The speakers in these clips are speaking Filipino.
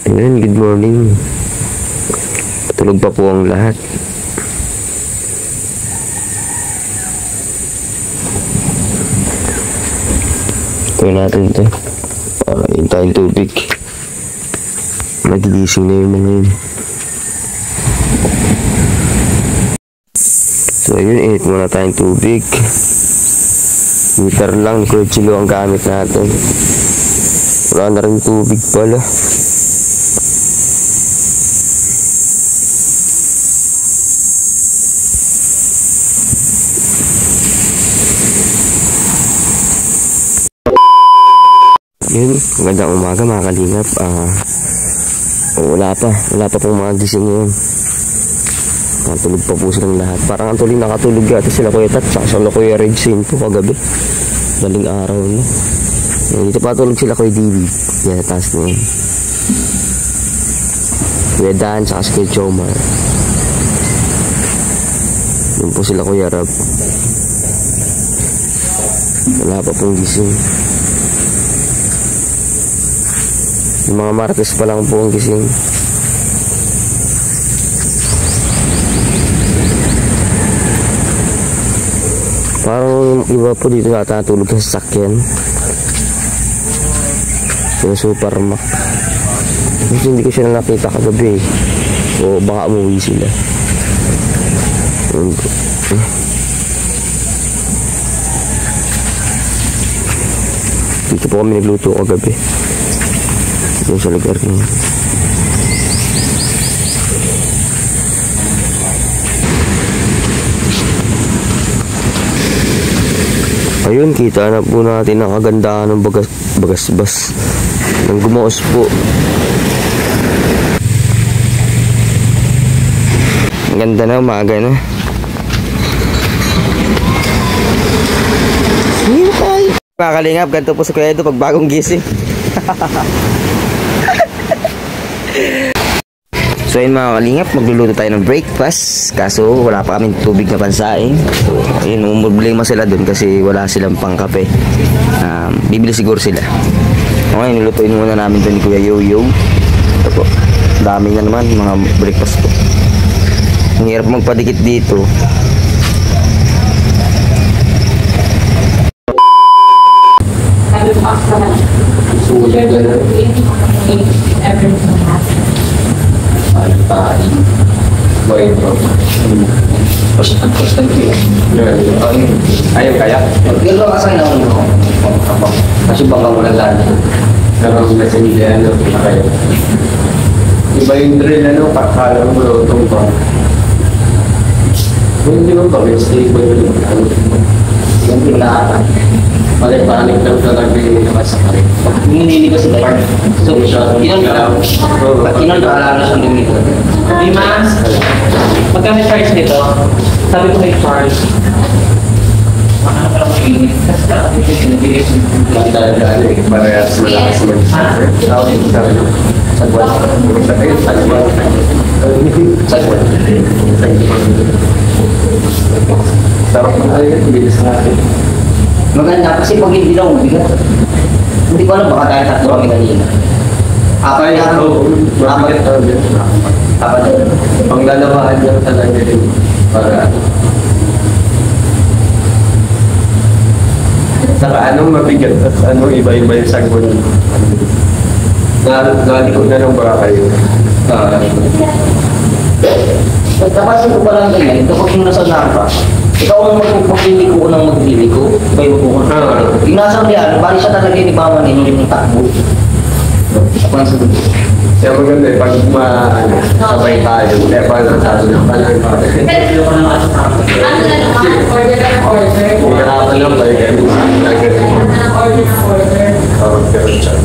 Ayun, good morning. Tulog pa po ang lahat. Tuloy natin ito. Hintayin tubig. Nagigising na yung mga yun. So ayun, init muna tayong tubig. Heater lang, kutsilo ang gamit natin. Wala na rin tubig pala. Yun, magandang umaga mga kalingap. Wala pa pong mga gising ngayon. Natulog pa po silang lahat. Parang ang tuloy nakatulog yata sila Kuya Tat, tsaka sila Kuya Regine po kagabi. Daling araw na. Dito pa tulog sila Kuya David. Yan, taas na yun. Kuya Dan, tsaka si Kuya Chomar. Yun po sila Kuya Rab. Wala pa pong gising. Yung mga Martes pa lang po ang gising. Parang iba po dito natatulog sa sasakyan. Yung Supermac. Kasi hindi ko sila nakita kagabi. O baka umuwi sila. Dito po kami nagluto kagabi. Yung sa lugar niya. Ayun, kita na po natin ang kagandahan ng bagasbas ng Gumaos po. Ang ganda na, umaga na. Kakalingap, ganito po sa Kuya Edo pag bagong gising. So ayun mga kalingap, magluluto tayo ng breakfast. Kaso wala pa kaming tubig na pansaing. So ayun, umumblema sila dun kasi wala silang pangkape. Bibili siguro sila. Okay, nilutuin muna namin dun ni Kuya Yoyo. Ito po, dami na naman mga breakfast po. Ang hirap magpadikit dito. Ayaw kaya? Gano'n ka sa inaon mo? Kasi baka mo lang. Pero sa hindi ano, kaya. Iba yung drill, ano, pakala mo itong ba? Hindi mo pa, stable yung ano. Yung pinaka. Panik lang talaga yung naman sa karin. Hindi ko sa karin. So, inon ka alala siyang limit. Dimas, magkano charge dito? Sabi ko may charge. Makaka parang mainit. Kasi kakapit yung sinabili ko. Magdala-dala eh. Parehas malakas mag-server. Tawag yung sarili. Sagwan. Sagwan. Sagwan. Sarap na tayo. Bilis natin. Maganda kasi pag hindi lang mabigat. Hindi ko alam baka tayo tatlo kami kanina. Apat na ako. Apat na. Apat na. Panglalawaan lang talaga din. Para saka anong mabigat at anong iba-iba yung sagon. Naliko na lang baka kayo. Napasin ko pa lang ganyan, kapag yung nasa napa, ikaw ang magpapili ko ng magbili ko, iba yung ko na. Yung nasa riyan, bali siya talaga yung ipamanin yung takbo. Ako lang sa dugo. Kaya maganda eh, pag sabay tayo, kaya pa nasaso na pala. Ano na naman? Order na order. Kung narapan lang tayo, kaya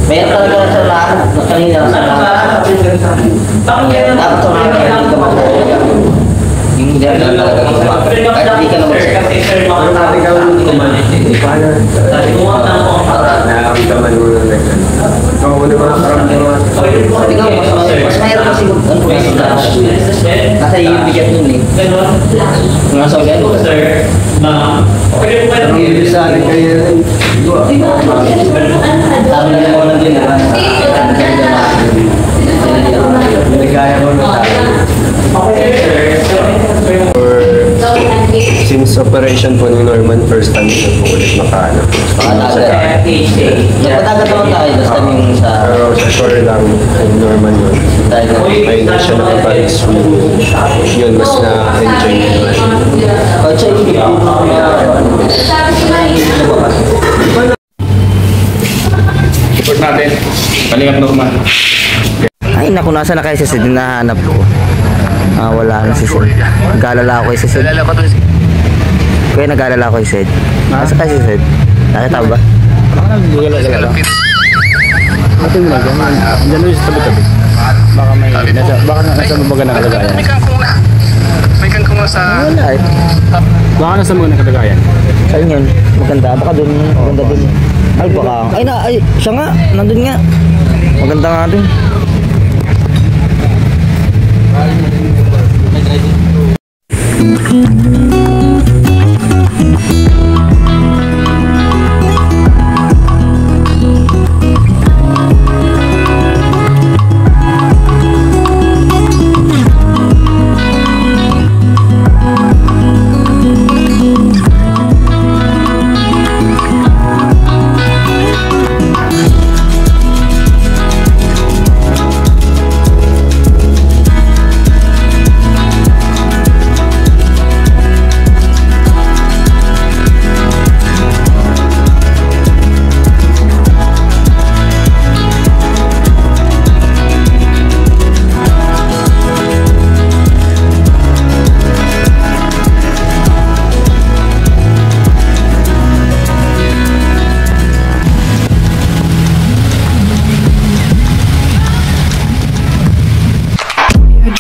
Meron talaga sa lahat, kanina sa lahat. Dapat sa mga hindi ka magpapalagay. Yung hindi ka talaga magpapalagay. Kahit hindi ka naman sa nakakamdaman mo lang like ikaw mo naman nakakamdaman mas mayroon kasi kasi yung bigat nun eh nga sa gano'n ang ibig sa akin kayo tama na mo lang din Dagat naman tayo, basta yung sa... Pero sa shore lang, ay normal yun. May national vibes. Yun, mas na-enjoy yun. Kahit sa hindi po Report natin. Kalingap normal. Ay, naku, nasa na kayo si Sid? Hinahanap ko. Wala na si Sid. Nag-aalala ako kay si Sid. Kaya nag-aalala ako kay Sid. Nasa kayo si Sid? Nakita mo ba? Gala-gala. Ito mo lang. Diyan mo sa tabi-tabi. Baka may... nasa mabaga na kalagayan. Wala eh. Baka nasa mga nakalagayan. Saan yun? Maganda. Baka dun. Maganda dun. Ay, baka. Ay, siya nga. Nandun nga. Maganda nga dun.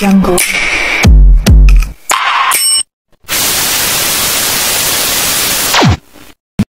Jungle.